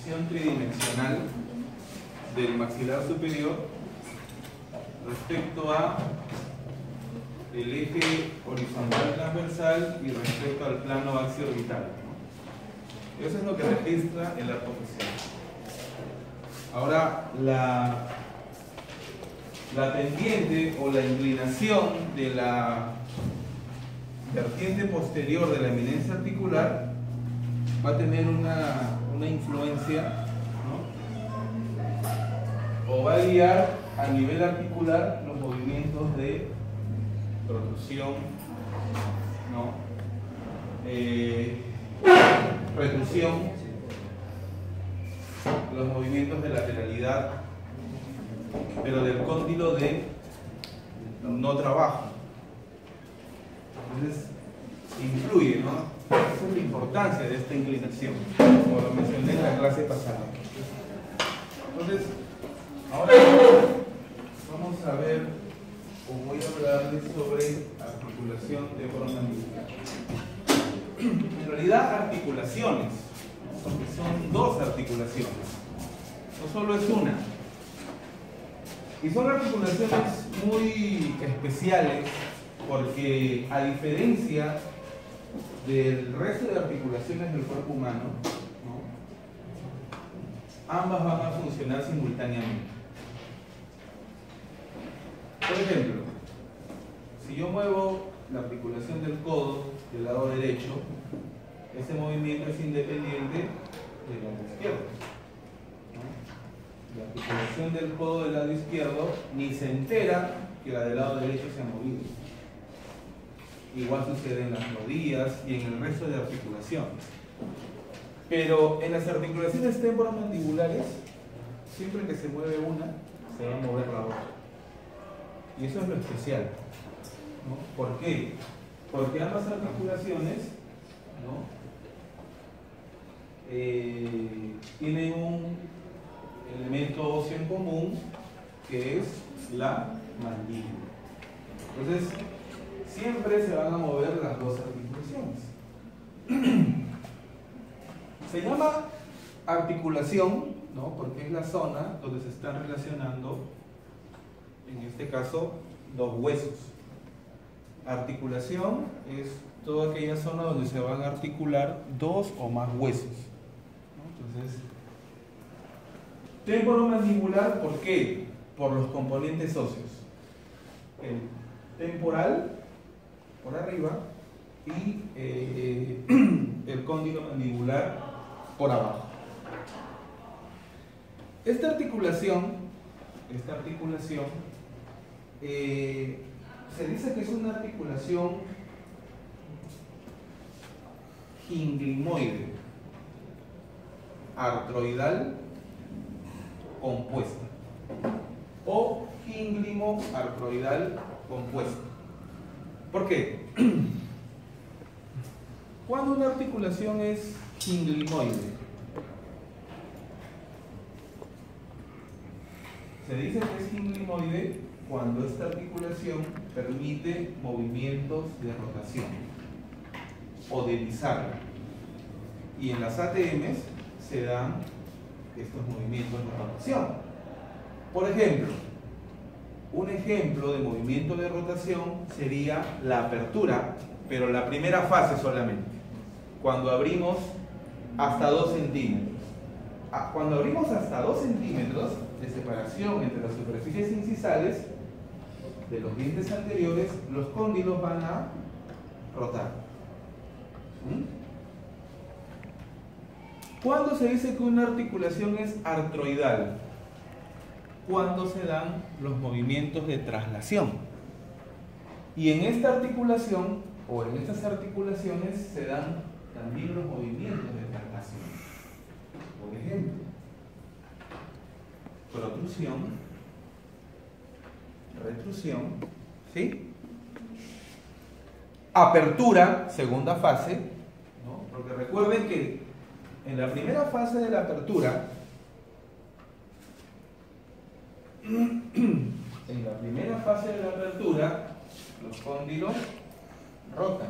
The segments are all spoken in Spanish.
posición tridimensional del maxilar superior respecto a el eje horizontal transversal y respecto al plano axio-orbital, ¿no? Eso es lo que registra el arco facial. Ahora, la pendiente o la inclinación de la vertiente posterior de la eminencia articular va a tener una influencia, ¿no? O va a guiar a nivel articular los movimientos de protrusión, ¿no? Retrusión, los movimientos de lateralidad, pero del cóndilo de no trabajo. Entonces, influye, ¿no? Esa es la importancia de esta inclinación, como lo mencioné en la clase pasada. Entonces, ahora vamos a ver, o voy a hablarles sobre articulación temporomandibular. En realidad, articulaciones, ¿no? Porque son dos articulaciones, no solo es una. Y son articulaciones muy especiales porque, a diferencia del resto de articulaciones del cuerpo humano, ¿no?, ambas van a funcionar simultáneamente. Por ejemplo, si yo muevo la articulación del codo del lado derecho, ese movimiento es independiente del lado izquierdo, ¿no? La articulación del codo del lado izquierdo ni se entera que la del lado derecho se ha movido. Igual sucede en las rodillas y en el resto de articulaciones. Pero en las articulaciones temporomandibulares, siempre que se mueve una, se va a mover la otra. Y eso es lo especial, ¿no? ¿Por qué? Porque ambas articulaciones, ¿no?, tienen un elemento óseo en común, que es la mandíbula. Entonces, siempre se van a mover las dos articulaciones. Se llama articulación, ¿no?, porque es la zona donde se están relacionando, en este caso, dos huesos. Articulación es toda aquella zona donde se van a articular dos o más huesos, ¿no? Entonces, temporomandibular, ¿por qué? Por los componentes óseos. El temporal, por arriba, y el cóndilo mandibular, por abajo. Esta articulación se dice que es una articulación ginglimoide, artroidal compuesta, o ginglimo-artroidal compuesta. ¿Por qué? Cuando una articulación es ginglimoide, se dice que es ginglimoide cuando esta articulación permite movimientos de rotación o de bizarra. Y en las ATMs se dan estos movimientos de rotación. Por ejemplo, un ejemplo de movimiento de rotación sería la apertura, pero la primera fase solamente, cuando abrimos hasta 2 centímetros. Cuando abrimos hasta 2 centímetros de separación entre las superficies incisales de los dientes anteriores, los cóndilos van a rotar. ¿Cuándo se dice que una articulación es artroidal? Cuando se dan los movimientos de traslación. Y en esta articulación, o en estas articulaciones, se dan también los movimientos de traslación. Por ejemplo, protrusión, retrusión, ¿sí? Apertura, segunda fase, ¿no? Porque recuerden que en la primera fase de la apertura, los cóndilos rotan.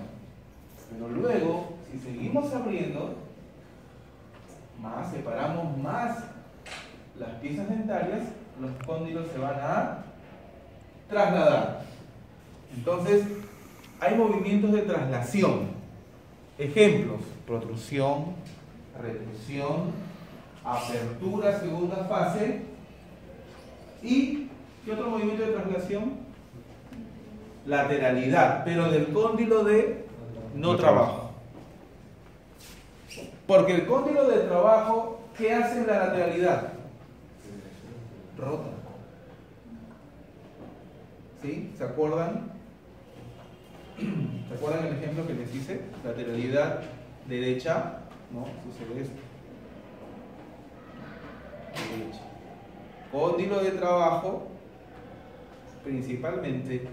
Pero luego, si seguimos abriendo, más separamos más las piezas dentarias, los cóndilos se van a trasladar. Entonces, hay movimientos de traslación. Ejemplos: protrusión, retrusión, apertura segunda fase. ¿Y qué otro movimiento de traslación? Lateralidad, pero del cóndilo de no trabajo. Porque el cóndilo de trabajo, ¿qué hace en la lateralidad? Rota. ¿Sí? ¿Se acuerdan? ¿Se acuerdan el ejemplo que les hice? Lateralidad derecha, ¿no? Sucede esto. Derecha. Cóndilo de trabajo, principalmente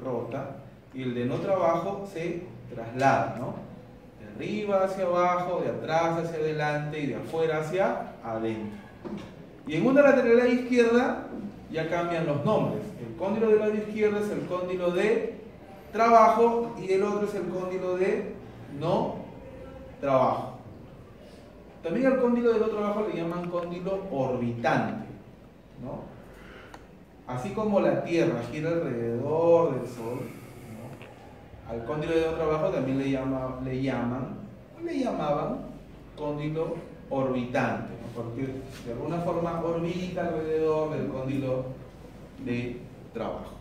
rota, y el de no trabajo se traslada, ¿no? De arriba hacia abajo, de atrás hacia adelante y de afuera hacia adentro. Y en una lateralidad izquierda ya cambian los nombres. El cóndilo del lado izquierdo es el cóndilo de trabajo y el otro es el cóndilo de no trabajo. También al cóndilo de no trabajo le llaman cóndilo orbitante, ¿no? Así como la Tierra gira alrededor del Sol, ¿no? Al cóndilo de no trabajo también le llamaban cóndilo orbitante, ¿no? Porque de alguna forma orbita alrededor del cóndilo de trabajo.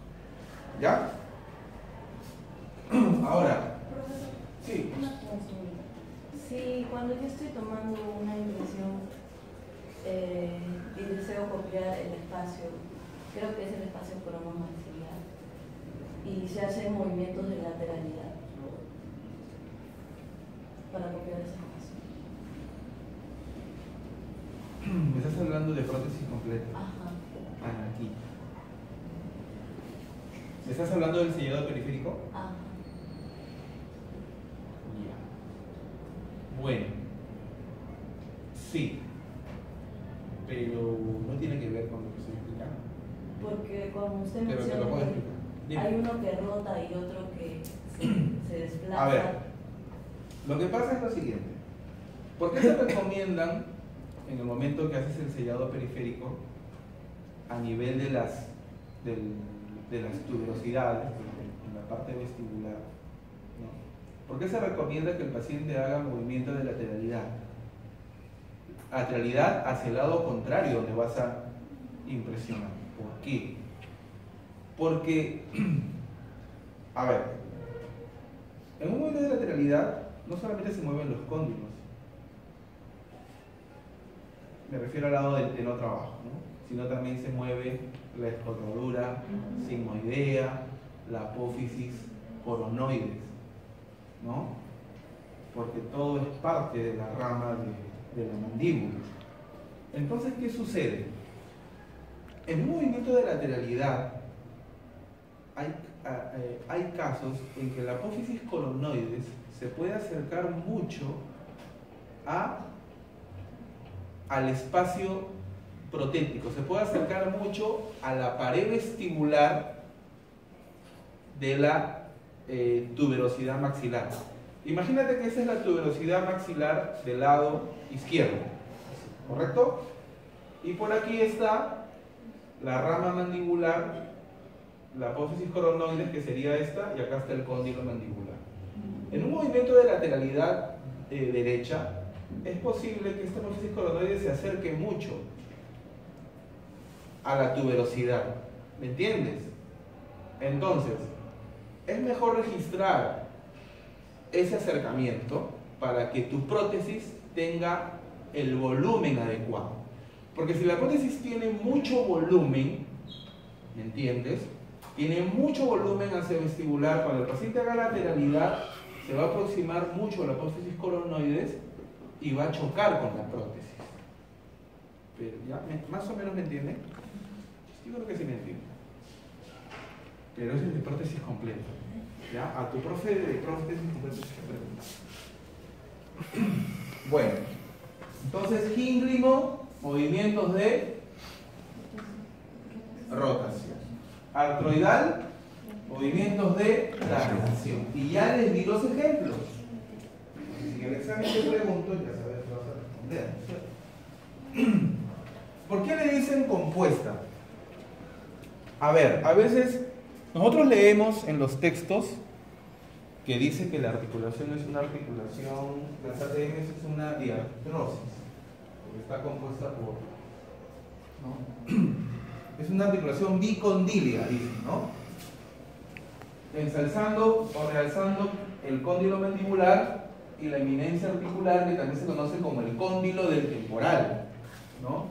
¿Ya? Ahora, sí. Sí, cuando yo estoy tomando una impresión y deseo copiar el espacio, creo que es el espacio cronomaxiliar, y se hacen movimientos de lateralidad para copiar ese espacio. Me estás hablando de prótesis completa. Ajá. Aquí. ¿Me estás hablando del sellado periférico? Ajá. Ya. Bueno. Sí. Pero no tiene que ver con lo que estoy explicando. Porque como usted Pero te lo puedo menciona, explicar. Dime. hay uno que rota y otro que se desplaza. A ver, lo que pasa es lo siguiente. ¿Por qué se recomiendan en el momento que haces el sellado periférico a nivel de las tuberosidades, en la parte vestibular, ¿no? ¿Por qué se recomienda que el paciente haga movimiento de lateralidad? Lateralidad hacia el lado contrario donde vas a impresionar. ¿Por qué? Porque, a ver, en un movimiento de lateralidad no solamente se mueven los cóndilos, me refiero al lado del no trabajo, ¿no? Sino también se mueve la escotadura sigmoidea, la apófisis coronoides, ¿no? Porque todo es parte de la rama de la mandíbula. Entonces, ¿qué sucede? En un movimiento de lateralidad hay casos en que la apófisis coronoides se puede acercar mucho al espacio protético, se puede acercar mucho a la pared vestibular de la tuberosidad maxilar. Imagínate que esa es la tuberosidad maxilar del lado izquierdo, ¿correcto? Y por aquí está la rama mandibular, la apófisis coronoides, que sería esta, y acá está el cóndilo mandibular. En un movimiento de lateralidad derecha, es posible que esta apófisis coronoide se acerque mucho a la tuberosidad, ¿me entiendes? Entonces, es mejor registrar ese acercamiento para que tu prótesis tenga el volumen adecuado. Porque si la prótesis tiene mucho volumen, ¿me entiendes? Tiene mucho volumen hacia vestibular, cuando el paciente haga lateralidad, se va a aproximar mucho a la apófisis coronoides y va a chocar con la prótesis. Pero ya, más o menos me entienden. Yo creo que sí me entienden. Pero eso es de prótesis completa. ¿Ya? A tu profe de prótesis completa se pregunta. Bueno, entonces gíngrimo, movimientos de rotación. Artroidal, movimientos de traslación. Y ya les di los ejemplos. si en el examen te pregunto, ya sabes que vas a responder, ¿no es cierto? ¿Por qué le dicen compuesta? A ver, a veces nosotros leemos en los textos que dice que la articulación es una articulación, las ATMs es una diartrosis, porque está compuesta por, ¿no? Es una articulación bicondilia, dice, ¿no? Ensalzando o realzando el cóndilo mandibular y la eminencia articular, que también se conoce como el cóndilo del temporal, ¿no?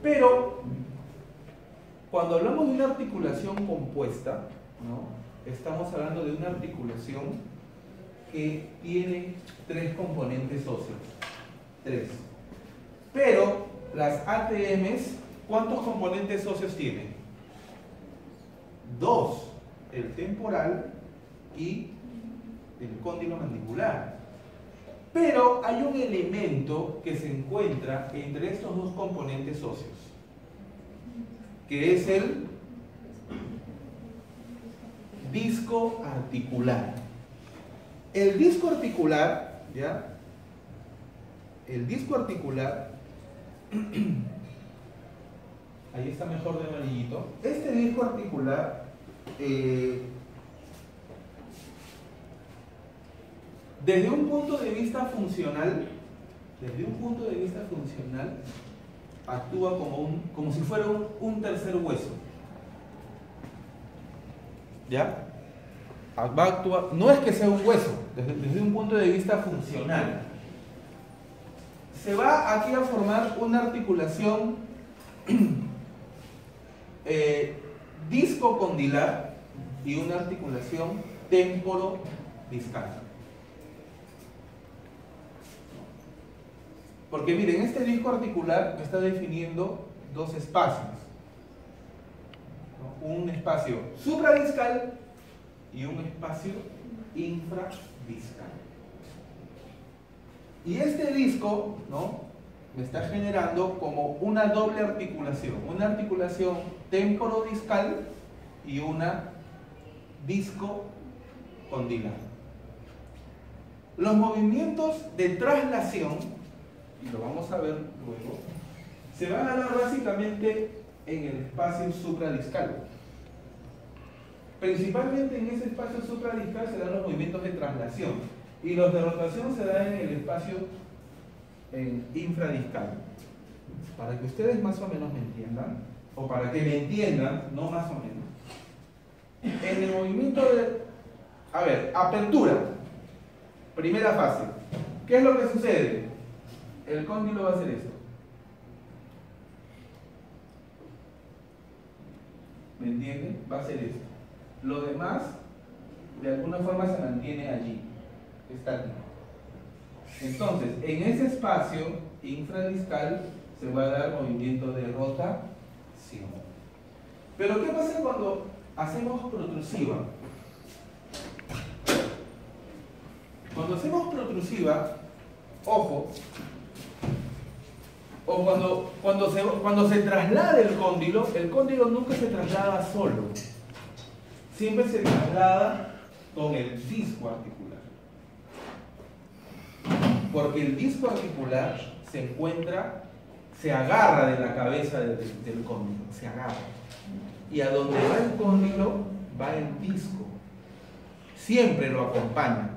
Pero cuando hablamos de una articulación compuesta, ¿no? Estamos hablando de una articulación que tiene 3 componentes óseos. 3. Pero las ATMs, ¿cuántos componentes óseos tienen? 2. El temporal y el cóndilo mandibular. Pero hay un elemento que se encuentra entre estos 2 componentes óseos, que es el disco articular. El disco articular, ¿ya? El disco articular, ahí está mejor de amarillito. Este disco articular desde un punto de vista funcional, actúa como si fuera un tercer hueso. ¿Ya? Va a actuar, no es que sea un hueso, desde un punto de vista funcional. Se va aquí a formar una articulación discocondilar y una articulación temporodiscal. Porque miren, este disco articular me está definiendo 2 espacios. Un espacio supradiscal y un espacio infradiscal. Y este disco, ¿no?, me está generando como una doble articulación, una articulación temporodiscal y una discocondilar. Los movimientos de traslación, y lo vamos a ver luego, se van a dar básicamente en el espacio supradiscal. Principalmente en ese espacio supradiscal se dan los movimientos de traslación y los de rotación se dan en el espacio infradiscal. Para que ustedes más o menos me entiendan, o para que me entiendan, no más o menos, en el movimiento de, a ver, apertura, primera fase, ¿qué es lo que sucede? El cóndilo va a hacer esto. ¿Me entienden? Va a hacer esto. Lo demás, de alguna forma, se mantiene allí, estático. Entonces, en ese espacio infradiscal se va a dar movimiento de rotación. Pero ¿qué pasa cuando hacemos protrusiva? Cuando hacemos protrusiva, ojo, o cuando se traslada el cóndilo nunca se traslada solo. Siempre se traslada con el disco articular. Porque el disco articular se agarra de la cabeza del cóndilo, se agarra. Y a donde va el cóndilo, va el disco. Siempre lo acompaña.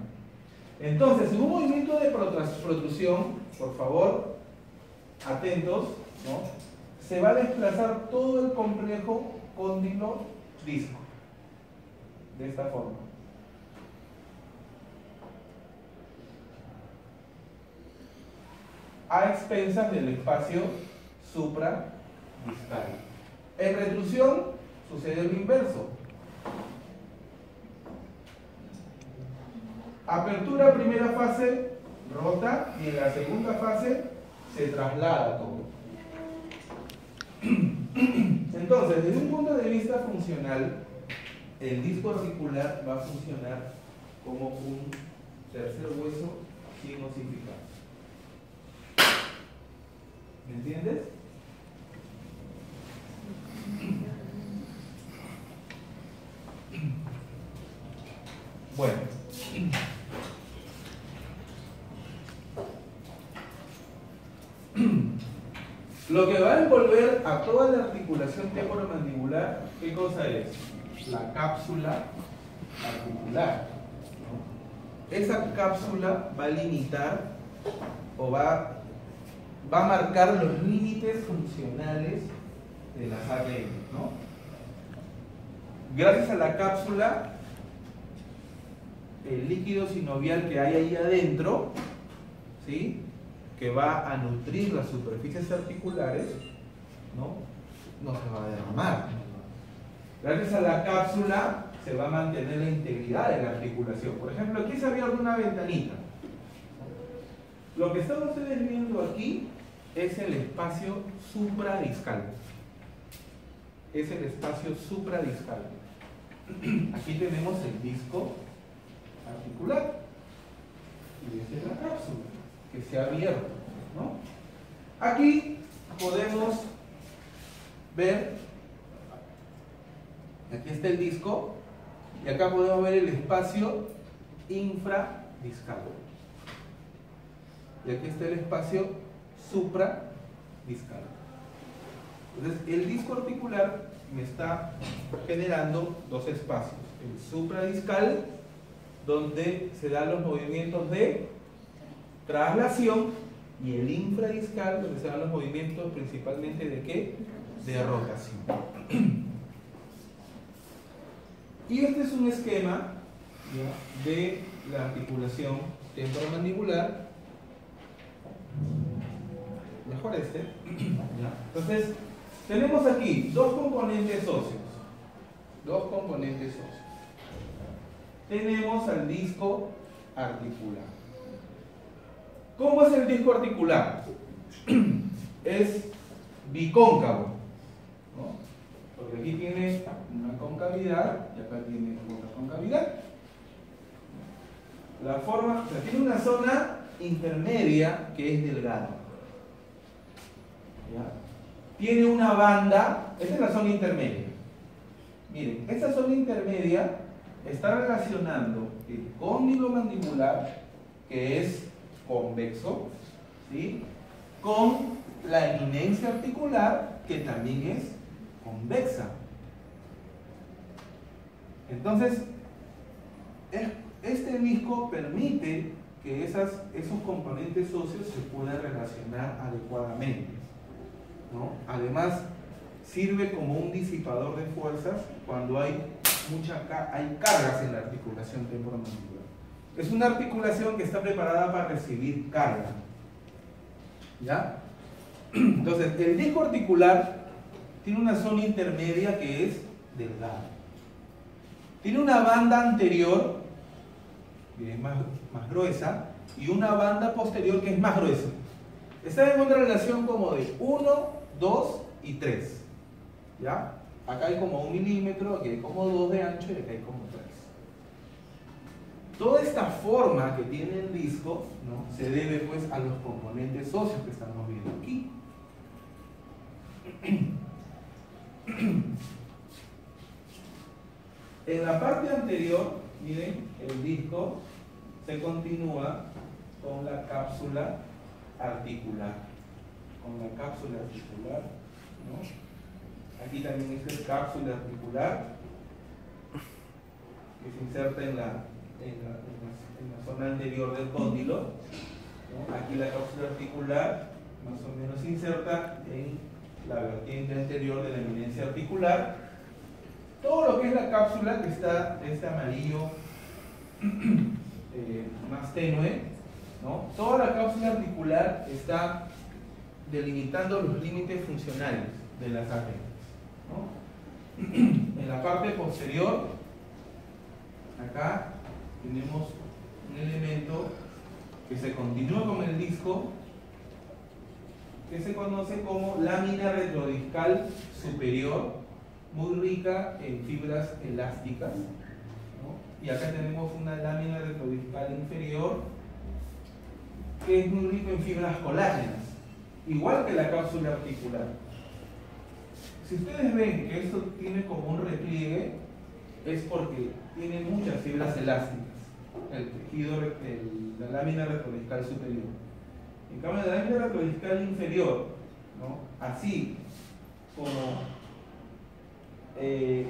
Entonces, en un movimiento de protrusión, por favor, atentos, ¿no?, se va a desplazar todo el complejo cóndilo-disco. De esta forma. A expensas del espacio supradiscal. En retrusión sucede lo inverso. Apertura, primera fase, rota, y en la segunda fase se traslada todo. Entonces, desde un punto de vista funcional, el disco articular va a funcionar como un tercer hueso sin osificar. ¿Me entiendes? Bueno, Lo que va a envolver a toda la articulación temporomandibular, ¿qué cosa es? La cápsula articular, ¿no? Esa cápsula va a limitar o va a marcar los límites funcionales de las ATM, ¿no? Gracias a la cápsula, el líquido sinovial que hay ahí adentro, ¿sí?, que va a nutrir las superficies articulares, no se va a derramar. Gracias a la cápsula se va a mantener la integridad de la articulación. Por ejemplo, aquí se abre una ventanita. Lo que están ustedes viendo aquí es el espacio supradiscal. Es el espacio supradiscal. Aquí tenemos el disco articular y esta es la cápsula que se ha abierto, ¿no? Aquí podemos ver, aquí está el disco y acá podemos ver el espacio infradiscal y aquí está el espacio supradiscal. Entonces el disco articular me está generando dos espacios: el supradiscal, donde se dan los movimientos de traslación, y el infradiscal, donde se dan los movimientos principalmente de ¿qué? De rotación. Y este es un esquema, ¿ya?, de la articulación temporomandibular. Mejor este, ¿ya? Entonces tenemos aquí dos componentes óseos. Tenemos al disco articular. ¿Cómo es el disco articular? Es bicóncavo, ¿no? Porque aquí tiene una concavidad y acá tiene otra concavidad. La forma, o sea, tiene una zona intermedia que es delgada, ¿ya? Tiene una banda, esta es la zona intermedia. Miren, esta zona intermedia está relacionando el cóndilo mandibular, que es convexo, ¿sí?, con la eminencia articular, que también es convexa. Entonces, este disco permite que esos componentes óseos se puedan relacionar adecuadamente, ¿no? Además, sirve como un disipador de fuerzas cuando hay cargas en la articulación temporomandibular. Es una articulación que está preparada para recibir carga, ¿ya? Entonces, el disco articular tiene una zona intermedia que es delgada. Tiene una banda anterior que es más gruesa y una banda posterior que es más gruesa. Está en una relación como de 1, 2 y 3, ¿ya? Acá hay como 1 milímetro, aquí hay como 2 de ancho y acá hay como 3. Toda esta forma que tiene el disco, ¿no?, se debe pues a los componentes óseos que estamos viendo aquí. En la parte anterior, miren, el disco se continúa con la cápsula articular. ¿No? Aquí también es el cápsula articular que se inserta en la zona anterior del cóndilo, ¿no? Aquí la cápsula articular más o menos se inserta en la vertiente anterior de la eminencia articular. Todo lo que es la cápsula, que está de este amarillo más tenue, ¿no? Toda la cápsula articular está delimitando los límites funcionales de las arterias, ¿no? En la parte posterior, acá tenemos un elemento que se continúa con el disco, que se conoce como lámina retrodiscal superior, muy rica en fibras elásticas, ¿no? Y acá tenemos una lámina retrodiscal inferior que es muy rica en fibras colágenas, igual que la cápsula articular. Si ustedes ven que esto tiene como un repliegue, es porque tiene muchas fibras elásticas, el tejido, la lámina retrodiscal superior. En cambio, la lámina retrodiscal inferior, ¿no? Así como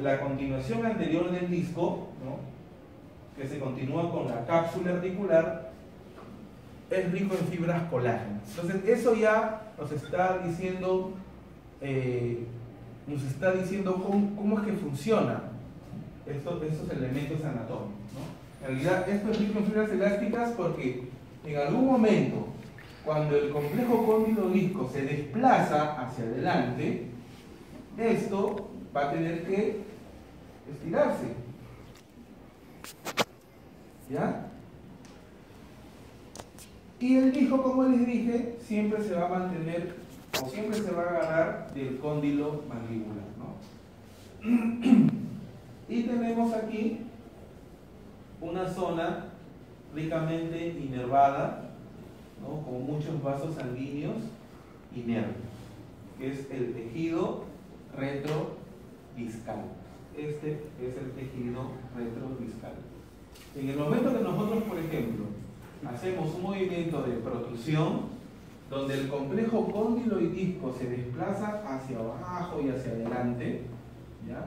la continuación anterior del disco, ¿no? Que se continúa con la cápsula articular, es rico en fibras colágenas. Entonces eso ya nos está diciendo cómo es que funciona estos elementos anatómicos, ¿no? En realidad esto es rico en fibras elásticas porque en algún momento, cuando el complejo cóndilo-disco se desplaza hacia adelante, esto va a tener que estirarse. ¿Ya? Y el disco, como les dije, siempre se va a mantener o siempre se va a agarrar del cóndilo mandíbular, ¿no? Y tenemos aquí una zona ricamente inervada, ¿no? Con muchos vasos sanguíneos y nervios, que es el tejido retrodiscal. Este es el tejido retrodiscal. En el momento que nosotros, por ejemplo, hacemos un movimiento de protrusión, donde el complejo cóndilo y disco se desplaza hacia abajo y hacia adelante, ¿ya?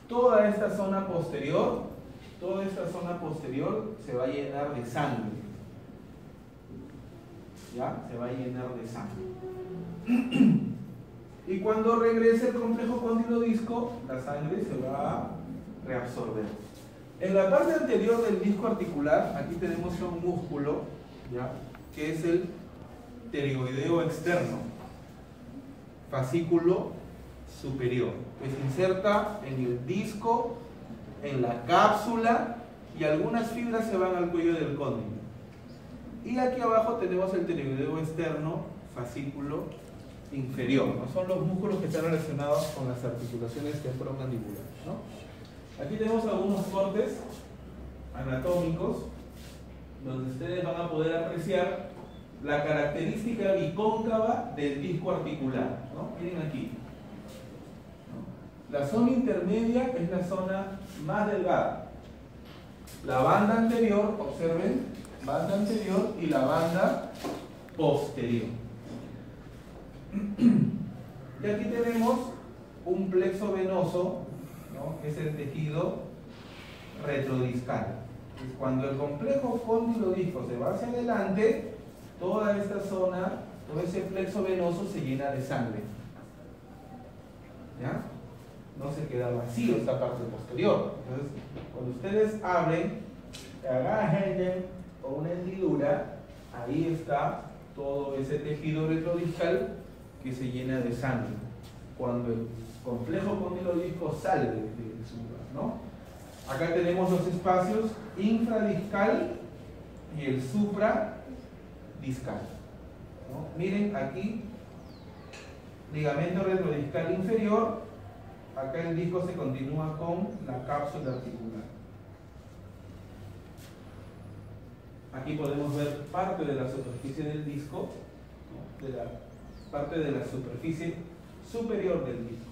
Toda esta zona posterior se va a llenar de sangre. ¿Ya? Se va a llenar de sangre. Y cuando regrese el complejo cóndilo-disco, la sangre se va a reabsorber. En la parte anterior del disco articular, aquí tenemos un músculo, ¿ya? Que es el pterigoideo externo, fascículo superior, que se inserta en el disco, en la cápsula, y algunas fibras se van al cuello del cóndilo. Y aquí abajo tenemos el pterigoideo externo, fascículo inferior, ¿no? Son los músculos que están relacionados con las articulaciones temporomandibulares, ¿no? Aquí tenemos algunos cortes anatómicos donde ustedes van a poder apreciar la característica bicóncava del disco articular, ¿no? Miren aquí, ¿no? La zona intermedia es la zona más delgada. La banda anterior, observen, banda anterior y la banda posterior. Y aquí tenemos un plexo venoso, ¿no? Que es el tejido retrodiscal. Es cuando el complejo cóndilo-disco se va hacia adelante, toda esta zona, todo ese plexo venoso se llena de sangre. ¿Ya? No se queda vacío esta parte posterior. Entonces, cuando ustedes abren, agajen o una hendidura, ahí está todo ese tejido retrodiscal que se llena de sangre. Cuando el complejo cóndilo-disco sale de su lugar, ¿no? Acá tenemos los espacios infradiscal y el supradiscal, ¿no? Miren aquí, ligamento retrodiscal inferior, acá el disco se continúa con la cápsula articular. Aquí podemos ver parte de la superficie del disco, ¿no? Parte de la superficie superior del disco.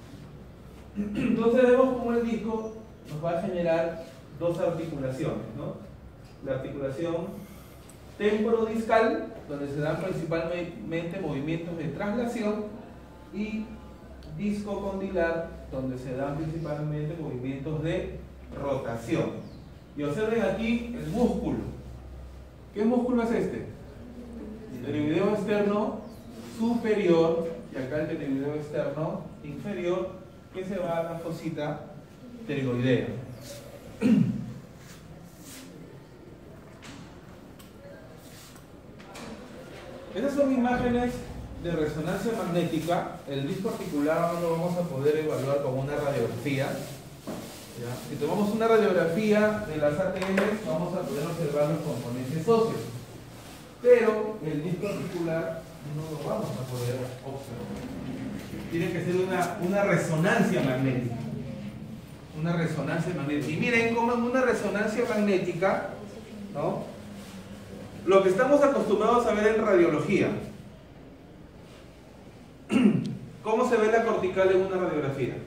Entonces vemos cómo el disco nos va a generar dos articulaciones, ¿no? La articulación temporodiscal, donde se dan principalmente movimientos de traslación, y disco condilar, donde se dan principalmente movimientos de rotación. Y observen aquí el músculo. ¿Qué músculo es este? El pterigoideo externo superior, y acá el pterigoideo externo inferior, que se va a la fosita pterigoidea. Estas son imágenes de resonancia magnética. El disco articular no lo vamos a poder evaluar con una radiografía. ¿Ya? Si tomamos una radiografía de las ATMs, vamos a poder observar los componentes óseos. Pero el disco articular no lo vamos a poder observar. Tiene que ser una resonancia magnética. Una resonancia magnética. Y miren cómo en una resonancia magnética, ¿no? Lo que estamos acostumbrados a ver en radiología. ¿Cómo se ve la cortical en una radiografía?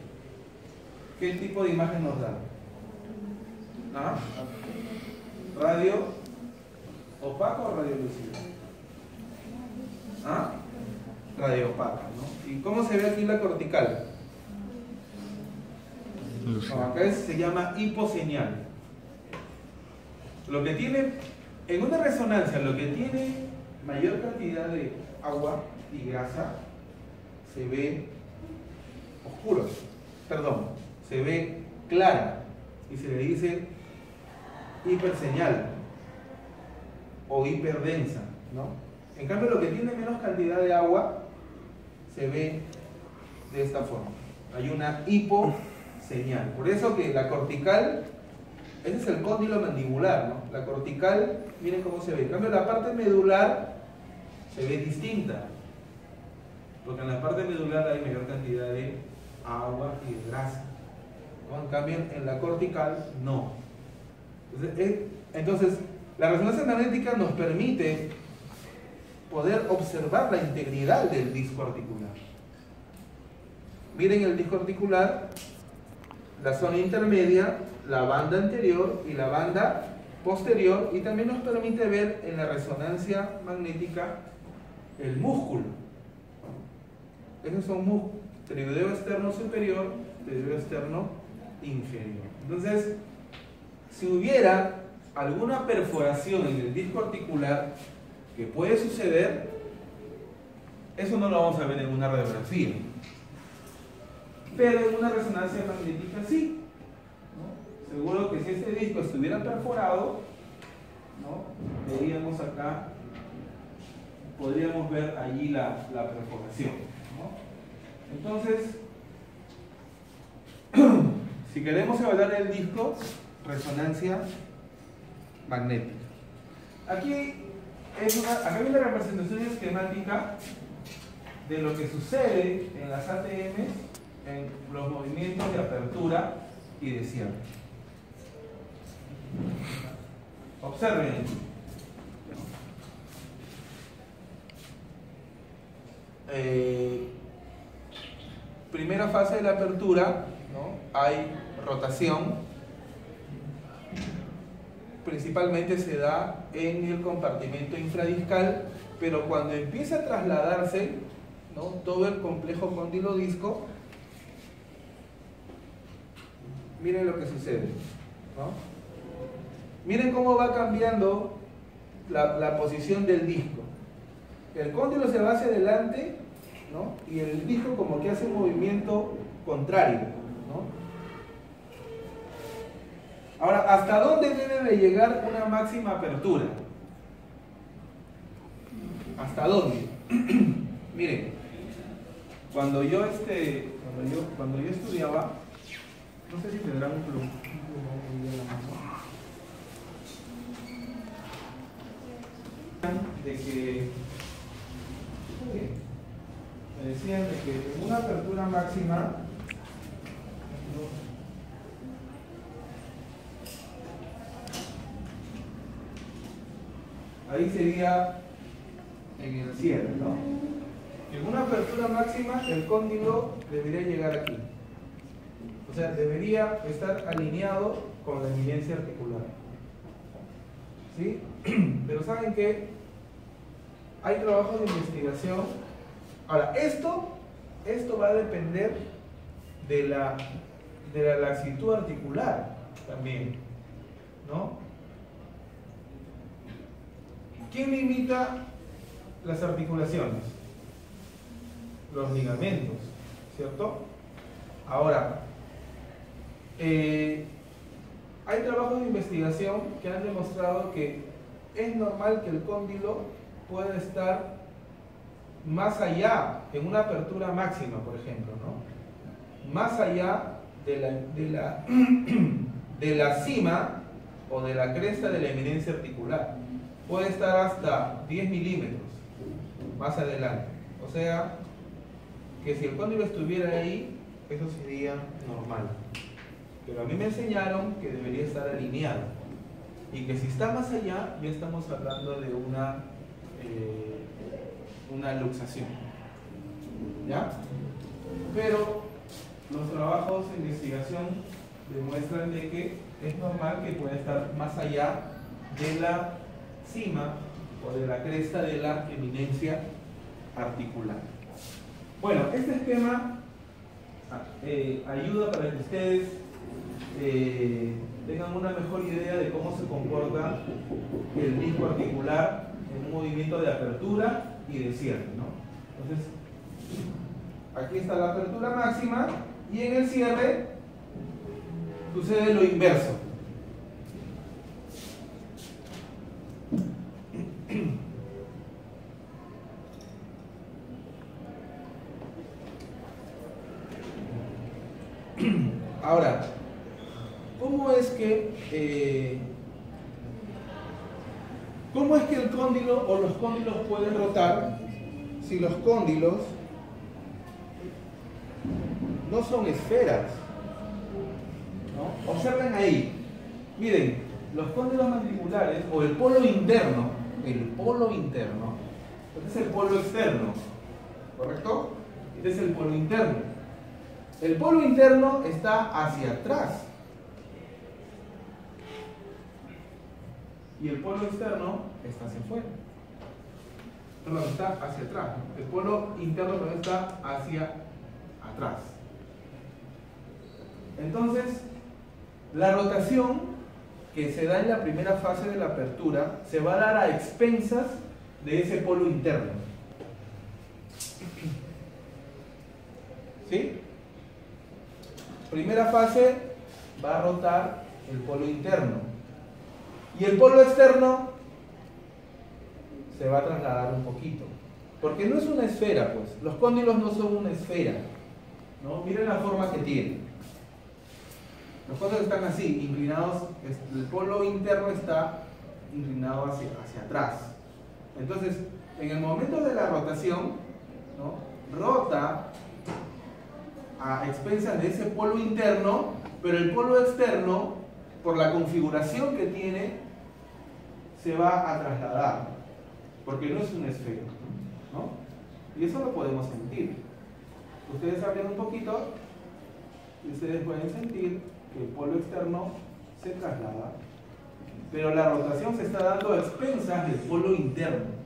¿Qué tipo de imagen nos da? ¿Ah? ¿Radio opaco o radio lúcido? ¿Ah? opaca, ¿no? ¿Y cómo se ve aquí la cortical? No, acá se llama hiposeñal. Lo que tiene, en una resonancia, lo que tiene mayor cantidad de agua y grasa se ve oscuro, perdón, se ve clara y se le dice hiperseñal o hiperdensa, ¿no? En cambio, lo que tiene menos cantidad de agua se ve de esta forma. Hay una hiposeñal. Por eso que la cortical, ese es el cóndilo mandibular, ¿no? La cortical, miren cómo se ve. En cambio, la parte medular se ve distinta, porque en la parte medular hay mayor cantidad de agua y de grasa, ¿no? En cambio, en la cortical no. Entonces, la resonancia magnética nos permite poder observar la integridad del disco articular. Miren el disco articular, la zona intermedia, la banda anterior y la banda posterior, y también nos permite ver en la resonancia magnética el músculo. Esos son músculos, pteriodeo externo superior, pteriodeo externo inferior. Entonces, si hubiera alguna perforación en el disco articular, que puede suceder, eso no lo vamos a ver en una radiografía, pero en una resonancia magnética sí, ¿no? Seguro que si este disco estuviera perforado, ¿no? Veríamos acá, podríamos ver allí la perforación, ¿no? Entonces, si queremos evaluar el disco, resonancia magnética. Aquí acá hay una representación esquemática de lo que sucede en las ATM en los movimientos de apertura y de cierre. Observen. Primera fase de la apertura, ¿no? Hay rotación. Principalmente se da en el compartimento infradiscal, pero cuando empieza a trasladarse, ¿no? Todo el complejo cóndilo-disco, miren lo que sucede, ¿no? Miren cómo va cambiando la posición del disco. El cóndilo se va hacia adelante, ¿no? Y el disco como que hace un movimiento contrario, ¿no? Ahora, ¿hasta dónde debe de llegar una máxima apertura? ¿Hasta dónde? Miren, cuando yo estudiaba, no sé si tendrán un plumón en la mano, de que me decían de que en una apertura máxima ahí sería en el cierre, ¿no? En una apertura máxima el cóndilo debería llegar aquí. O sea, debería estar alineado con la eminencia articular. ¿Sí? Pero ¿saben qué? Hay trabajos de investigación. Ahora, esto va a depender de la laxitud articular también, ¿no? ¿Quién limita las articulaciones? Los ligamentos, ¿cierto? Ahora, hay trabajos de investigación que han demostrado que es normal que el cóndilo pueda estar más allá, en una apertura máxima, por ejemplo, ¿no? Más allá de la cima o de la cresta de la eminencia articular. Puede estar hasta 10 milímetros más adelante. O sea, que si el cóndilo estuviera ahí, eso sería normal. Pero a mí me enseñaron que debería estar alineado. Y que si está más allá, ya estamos hablando de una luxación. ¿Ya? Pero los trabajos de investigación demuestran de que es normal que pueda estar más allá de la cima o de la cresta de la eminencia articular. Bueno, este esquema ayuda para que ustedes tengan una mejor idea de cómo se comporta el disco articular en un movimiento de apertura y de cierre, ¿no? Entonces, aquí está la apertura máxima y en el cierre sucede lo inverso. Ahora, ¿cómo es que el cóndilo o los cóndilos pueden rotar si los cóndilos no son esferas? ¿No? Observen ahí, miren, los cóndilos mandibulares o el polo interno, este es el polo externo, ¿correcto? Este es el polo interno. El polo interno está hacia atrás y el polo externo está hacia afuera. Perdón, está hacia atrás, ¿no? El polo interno también está hacia atrás. Entonces, la rotación que se da en la primera fase de la apertura se va a dar a expensas de ese polo interno. ¿Sí? Primera fase va a rotar el polo interno y el polo externo se va a trasladar un poquito, porque no es una esfera, pues los cóndilos no son una esfera, ¿no? Miren la forma que tienen. Los cóndilos están así, inclinados, el polo interno está inclinado hacia atrás. Entonces, en el momento de la rotación, ¿no? Rota a expensas de ese polo interno, pero el polo externo, por la configuración que tiene, se va a trasladar, porque no es una esfera, ¿no? Y eso lo podemos sentir. Ustedes abren un poquito y ustedes pueden sentir que el polo externo se traslada, pero la rotación se está dando a expensas del polo interno.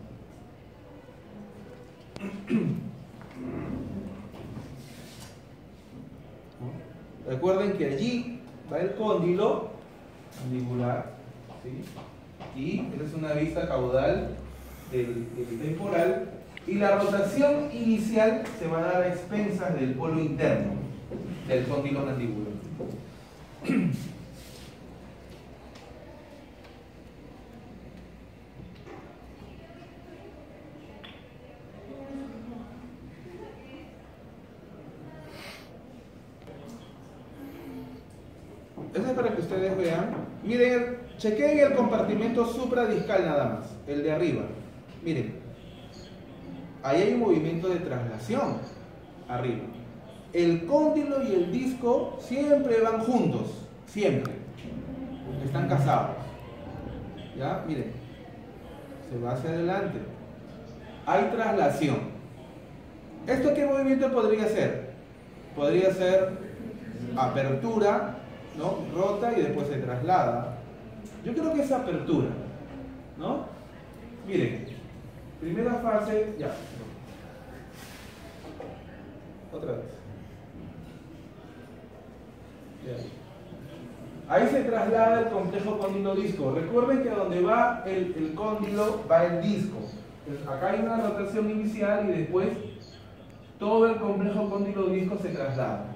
Recuerden que allí va el cóndilo mandibular, ¿sí? Y esa es una vista caudal del temporal, y la rotación inicial se va a dar a expensas del polo interno del cóndilo mandibular. Eso es para que ustedes vean. Miren, chequeen el compartimento supradiscal nada más, el de arriba. Miren, ahí hay un movimiento de traslación arriba. El cóndilo y el disco siempre van juntos, siempre. Están casados. ¿Ya? Miren, se va hacia adelante. Hay traslación. ¿Esto qué movimiento podría ser? Podría ser apertura, ¿no? Rota y después se traslada. Yo creo que es apertura, ¿no? Miren, primera fase, ya. Otra vez. Ya. Ahí se traslada el complejo cóndilo-disco. Recuerden que donde va el cóndilo va el disco. Entonces, acá hay una rotación inicial y después todo el complejo cóndilo-disco se traslada.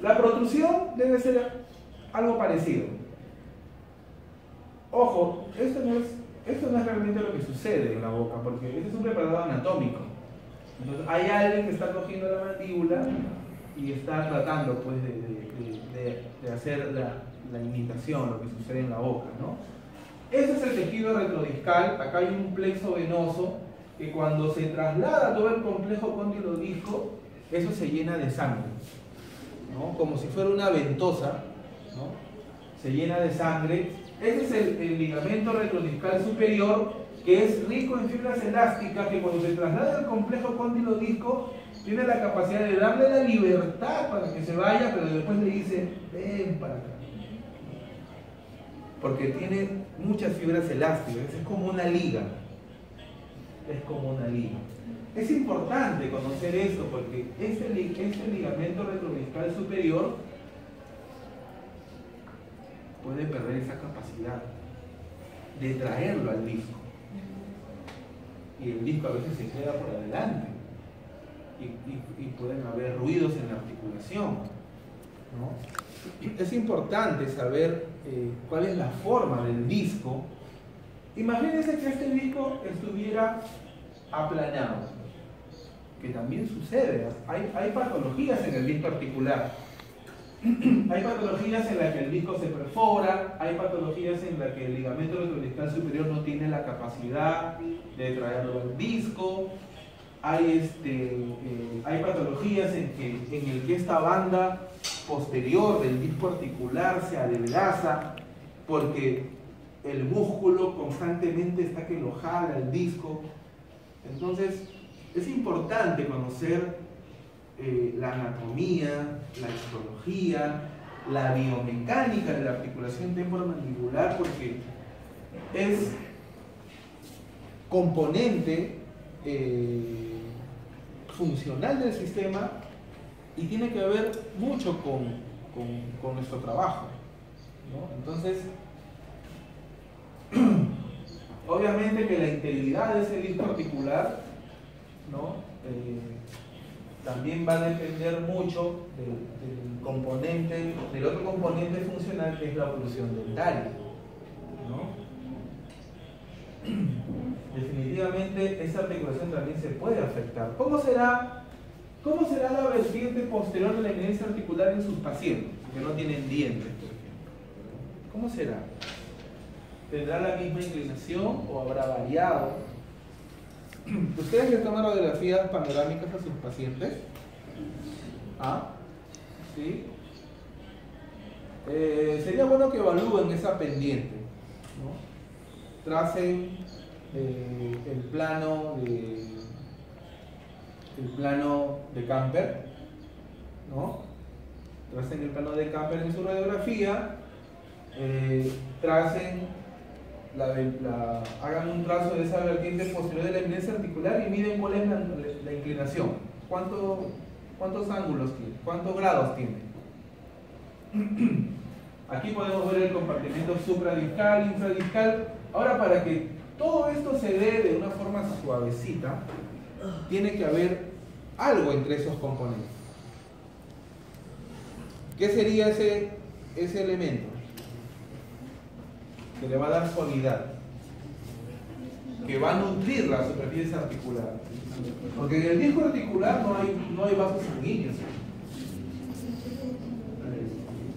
La protrusión debe ser algo parecido. Ojo, esto no es realmente lo que sucede en la boca, porque este es un preparador anatómico. Entonces hay alguien que está cogiendo la mandíbula y está tratando pues de hacer la imitación, lo que sucede en la boca, ¿no? Ese es el tejido retrodiscal. Acá hay un plexo venoso que cuando se traslada todo el complejo cóndilo-disco, eso se llena de sangre, ¿no? Como si fuera una ventosa, ¿no? Se llena de sangre. Ese es el ligamento retrodiscal superior, que es rico en fibras elásticas, que cuando se traslada el complejo cóndilo-disco tiene la capacidad de darle la libertad para que se vaya, pero después le dice, ven para acá. Porque tiene muchas fibras elásticas, es como una liga. es como una liga. Es importante conocer esto porque este ligamento retrodiscal superior puede perder esa capacidad de traerlo al disco. Y el disco a veces se queda por adelante. Y pueden haber ruidos en la articulación, ¿no? Es importante saber cuál es la forma del disco. Imagínense que este disco estuviera aplanado, que también sucede. Hay patologías en el disco articular. Hay patologías en las que el disco se perfora, hay patologías en las que el ligamento retrodiscal superior no tiene la capacidad de traerlo al disco. Hay patologías en el que esta banda posterior del disco articular se adelgaza porque el músculo constantemente está que lo jala el disco. Entonces es importante conocer la anatomía, la histología, la biomecánica de la articulación temporomandibular, porque es componente funcional del sistema y tiene que ver mucho con nuestro trabajo, ¿no? Entonces, obviamente que la integridad de ese disco articular, ¿no? También va a depender mucho del otro componente funcional, que es la oclusión dentaria, ¿no? Definitivamente esa articulación también se puede afectar. ¿Cómo será la vertiente posterior de la eminencia articular en sus pacientes que no tienen dientes, por ejemplo? ¿Cómo será? ¿Tendrá la misma inclinación o habrá variado? ¿Ustedes les toman radiografías panorámicas a sus pacientes? ¿Ah? ¿Sí? Sería bueno que evalúen esa pendiente, ¿no? Tracen el plano de Camper, ¿no? Tracen el plano de Camper en su radiografía, hagan un trazo de esa vertiente posterior de la eminencia articular y miden cuál es la inclinación. ¿Cuántos ángulos tiene? ¿Cuántos grados tiene? Aquí podemos ver el compartimento supradiscal, infradiscal. Ahora, para que todo esto se dé de una forma suavecita, tiene que haber algo entre esos componentes. ¿Qué sería ese elemento? Que le va a dar suavidad, que va a nutrir la superficie articular, porque en el disco articular no hay vasos sanguíneos.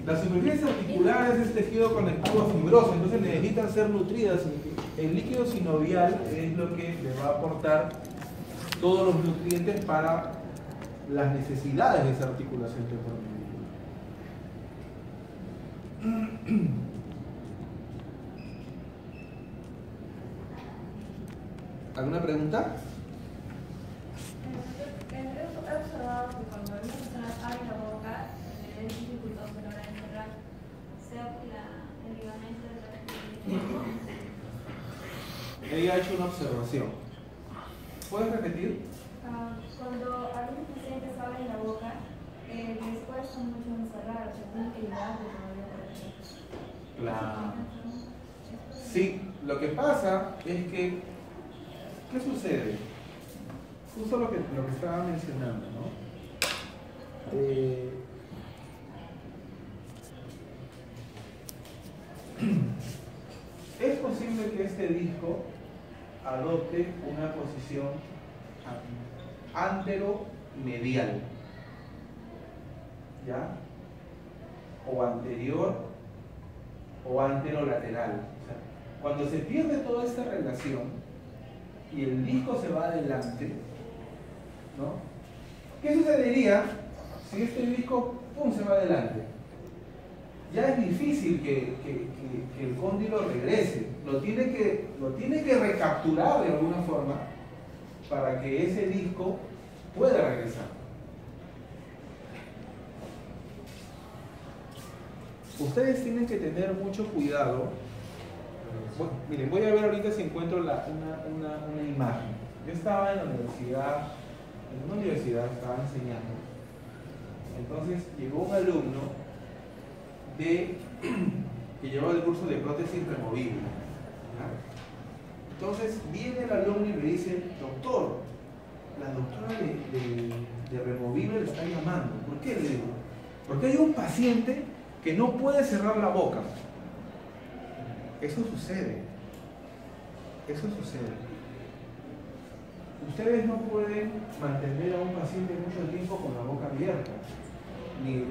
Las superficies articulares es tejido conectivo fibroso, entonces necesitan ser nutridas. El líquido sinovial es lo que le va a aportar todos los nutrientes para las necesidades de esa articulación temporomandibular. ¿Alguna pregunta? He observado que cuando una persona abre la boca, le es dificultoso a la hora de cerrar, sea por el ligamento de la. Ella ha hecho una observación. ¿Puedes repetir? Cuando algunos pacientes abren la boca, les cuesta mucho encerrar, o sea, tienen que ayudar de Claro. Sí, lo que pasa es que, ¿qué sucede? Justo lo que estaba mencionando, ¿no? Es posible que este disco adopte una posición antero-medial, ¿ya? O anterior o anterolateral. O sea, cuando se pierde toda esta relación y el disco se va adelante, ¿no? ¿Qué sucedería si este disco se va adelante? Ya es difícil que el cóndilo regrese, lo tiene que recapturar de alguna forma para que ese disco pueda regresar. Ustedes tienen que tener mucho cuidado. Bueno, miren, voy a ver ahorita si encuentro una imagen, Yo estaba en la universidad, en una universidad estaba enseñando. Entonces llegó un alumno que llevaba el curso de prótesis removible. ¿Ya? Entonces viene el alumno y me dice, doctor, la doctora de removible le está llamando. ¿Por qué? Le digo, porque hay un paciente que no puede cerrar la boca. Eso sucede. Eso sucede. Ustedes no pueden mantener a un paciente mucho tiempo con la boca abierta. Ni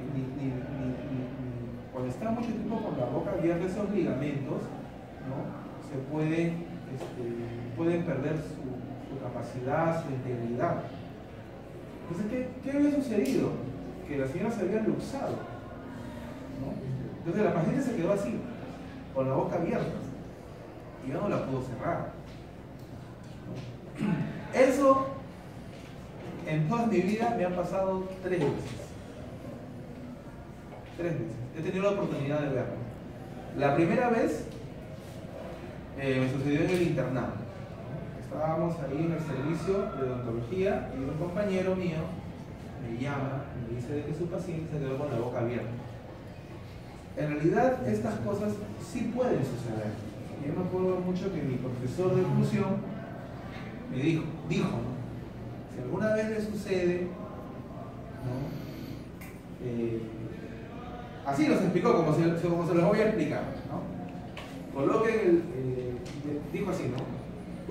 cuando está mucho tiempo con la boca abierta, esos ligamentos, ¿no? Se pueden perder su capacidad, su integridad. Entonces, ¿qué había sucedido? Que la señora se había luxado, ¿no? Entonces la paciente se quedó así, con la boca abierta, y ya no la pudo cerrar, ¿no? Eso, en toda mi vida, me ha pasado 3 veces. 3 veces. He tenido la oportunidad de verlo. La primera vez me sucedió en el internado. Estábamos ahí en el servicio de odontología y un compañero mío me llama y me dice de que su paciente se quedó con la boca abierta. En realidad estas cosas sí pueden suceder. Yo me acuerdo mucho que mi profesor de oclusión me dijo, ¿no? Si alguna vez le sucede, ¿no? Así nos explicó, como se los voy a explicar, ¿no? Coloquen dijo así, ¿no?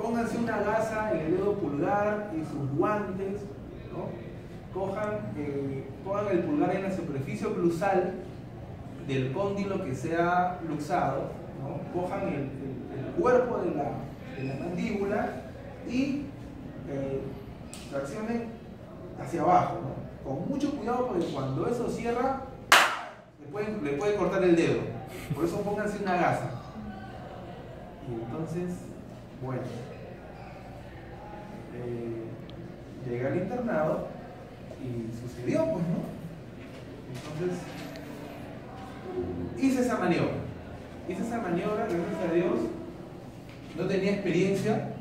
Pónganse una gasa en el dedo pulgar y sus guantes, ¿no? Pongan el pulgar en la superficie oclusal del cóndilo que sea luxado, ¿no? Cojan el cuerpo de la mandíbula y traccionen hacia abajo, ¿no? Con mucho cuidado porque cuando eso cierra, le puede cortar el dedo. Por eso pónganse una gasa. Y entonces, bueno, llegué al internado y sucedió, pues, ¿no? Entonces, hice esa maniobra, gracias a Dios, no tenía experiencia,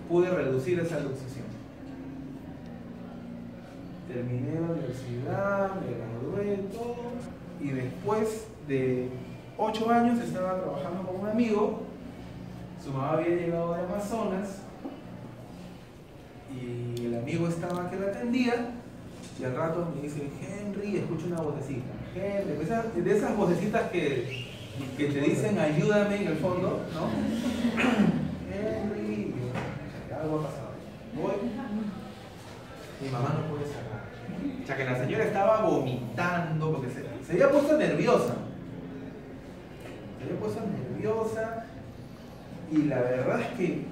pude reducir esa luxación. Terminé la universidad, me gradué, todo, y después de 8 años estaba trabajando con un amigo, su mamá había llegado de Amazonas, y el amigo estaba que la atendía, y al rato me dice, Henry, escucho una vocecita, Henry, de esas vocecitas que te dicen ayúdame en el fondo, ¿no? Henry, algo ha pasado. Voy, mi mamá no puede sacar. O sea que la señora estaba vomitando porque se había puesto nerviosa. Y la verdad es que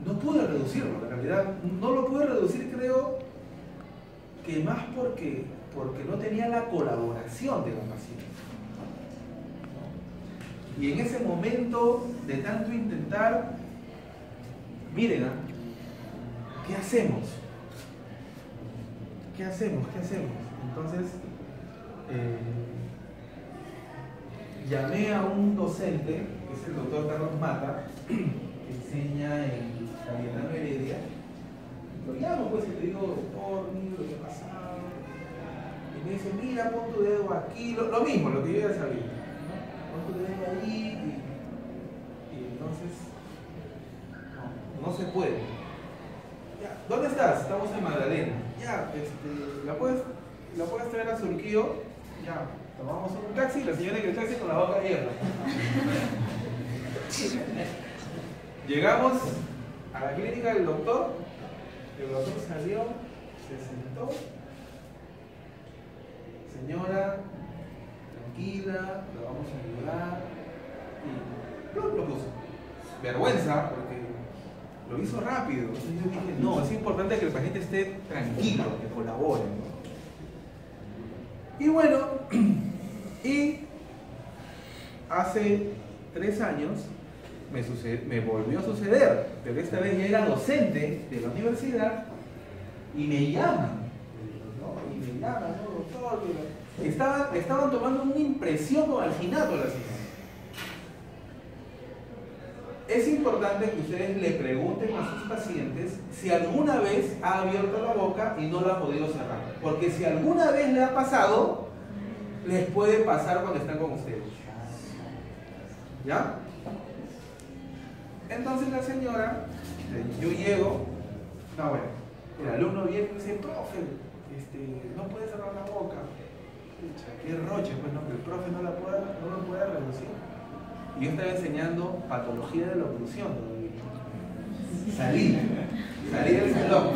no pude reducirlo, en realidad no lo pude reducir, creo que más porque no tenía la colaboración de la paciente. Y en ese momento de tanto intentar, miren, ¿qué hacemos? Entonces, llamé a un docente, que es el doctor Carlos Mata, que enseña en Cayetano Heredia. Lo llamo, pues, y le digo, doctor, mira lo que ha pasado. Y me dice, mira, pon tu dedo aquí, lo mismo, lo que yo ya sabía, ¿no? Pon tu dedo ahí, y entonces, no se puede. Ya, ¿dónde estás? Estamos en Magdalena. Ya, ¿la puedes traer a Surquío? Ya, tomamos un taxi, la señora en el taxi con la boca abierta. Llegamos a la clínica del doctor, el doctor salió, se sentó, señora, tranquila, lo vamos a ayudar, y lo puso. Vergüenza, porque lo hizo rápido. Entonces yo dije, no, es importante que el paciente esté tranquilo, que colabore, ¿no? Y bueno, y hace 3 años me volvió a suceder, pero esta vez ya era docente de la universidad y me llaman, ¿no, doctor? Estaban tomando una impresión con alginato a la señora. es importante que ustedes le pregunten a sus pacientes si alguna vez ha abierto la boca y no la ha podido cerrar. Porque si alguna vez le ha pasado, les puede pasar cuando están con ustedes. ¿Ya? Entonces la señora, yo llego, no bueno, el alumno viene y dice, profe, no puede cerrar la boca. Qué roche, pues no, que el profe no lo puede reducir. Y yo estaba enseñando patología de la oclusión. Salí del salón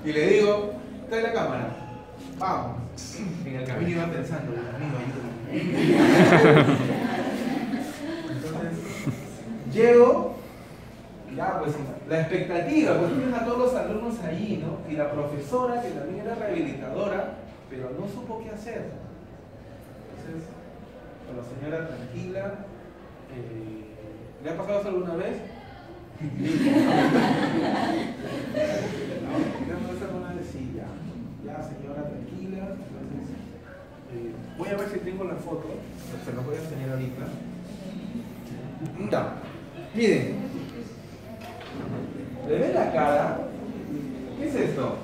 y le digo, trae la cámara, vamos. En el camino iba pensando, Dios mío, ayúdame. Entonces, llego, ya pues la expectativa, pues tienen a todos los alumnos ahí, ¿no? Y la profesora, que también era rehabilitadora, pero no supo qué hacer. Entonces, con la señora tranquila, ¿le ha pasado eso alguna vez? Sí, ya señora, tranquila. Entonces, voy a ver si tengo la foto, se lo voy a enseñar ahorita. Ya, miren, ¿le ven la cara? ¿Qué es esto?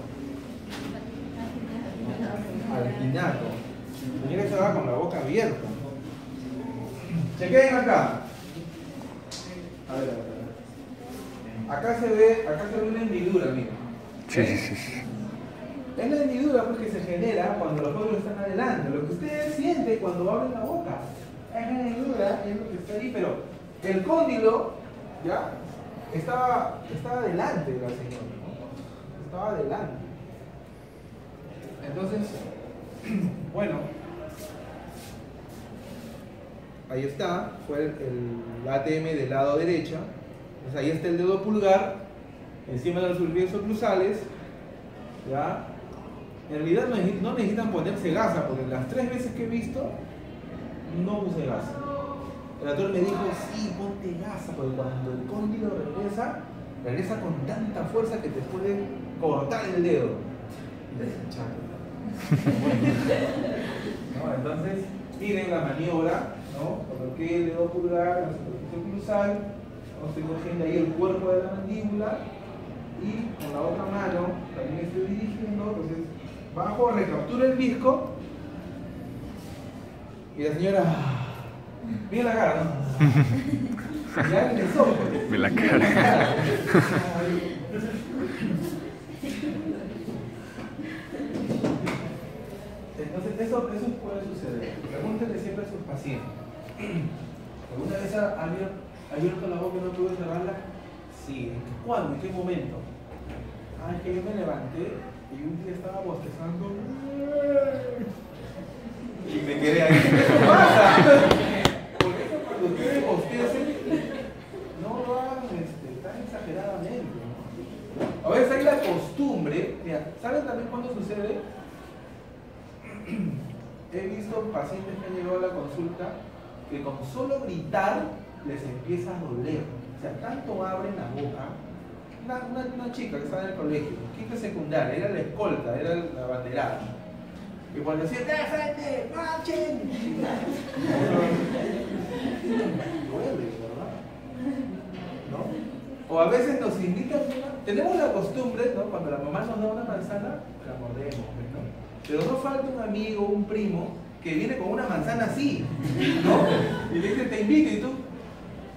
Alginato. La señora estaba con la boca abierta. Chequen acá. A ver. Acá se ve una hendidura, miren. Sí. Es la hendidura pues, que se genera cuando los cóndilos están adelante. Lo que ustedes sienten cuando abren la boca. Es la hendidura, es lo que está ahí, pero el cóndilo, ¿ya? Estaba delante de la señora, ¿no? Estaba delante. Entonces, bueno, ahí está, fue el ATM del lado derecho. Entonces ahí está el dedo pulgar, encima de los surbios oclusales, ¿ya? En realidad no necesitan ponerse gasa, porque las 3 veces que he visto, no puse gasa. El doctor me dijo, sí, ponte gasa, porque cuando el cóndilo regresa con tanta fuerza que te puede cortar el dedo. Y ¿no? Entonces, miren la maniobra, ¿no? Coloqué el dedo pulgar en la superficie oclusal, estoy cogiendo ahí el cuerpo de la mandíbula y con la otra mano también estoy dirigiendo, entonces bajo, recapturo el disco y la señora, miren la cara, ¿no? Ya en el ojos. Miren la cara. Entonces eso puede suceder. Pregúntenle siempre a sus pacientes. ¿Alguna vez ha abierto la boca y no pudo cerrarla? Sí. ¿Cuándo? ¿En qué momento? Ah, es que yo me levanté y un día estaba bostezando y me quedé ahí. ¿Qué pasa? Por eso cuando ustedes bostecen, no lo hagan tan exageradamente, ¿no? A veces hay la costumbre, mira, ¿saben también cuándo sucede? He visto pacientes que han llegado a la consulta que con solo gritar les empieza a doler. O sea, tanto abren la boca. Una chica que estaba en el colegio, quinta secundaria, era la escolta, era la banderada. Y cuando decía, ¡de frente! ¡Marchen! Duele, ¿verdad? ¿No? O a veces nos invitan, tenemos la costumbre, ¿no? Cuando la mamá nos da una manzana, la mordemos, ¿no? Pero no falta un amigo, un primo, que viene con una manzana así, ¿no? Y le dice, te invito, y tú,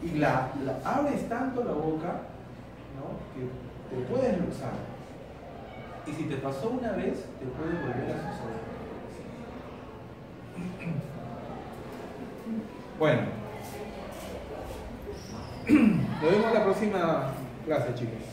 y la abres tanto la boca, ¿no? Que te puedes luxar. Y si te pasó una vez, te puede volver a suceder. Bueno, nos vemos la próxima clase, chicos.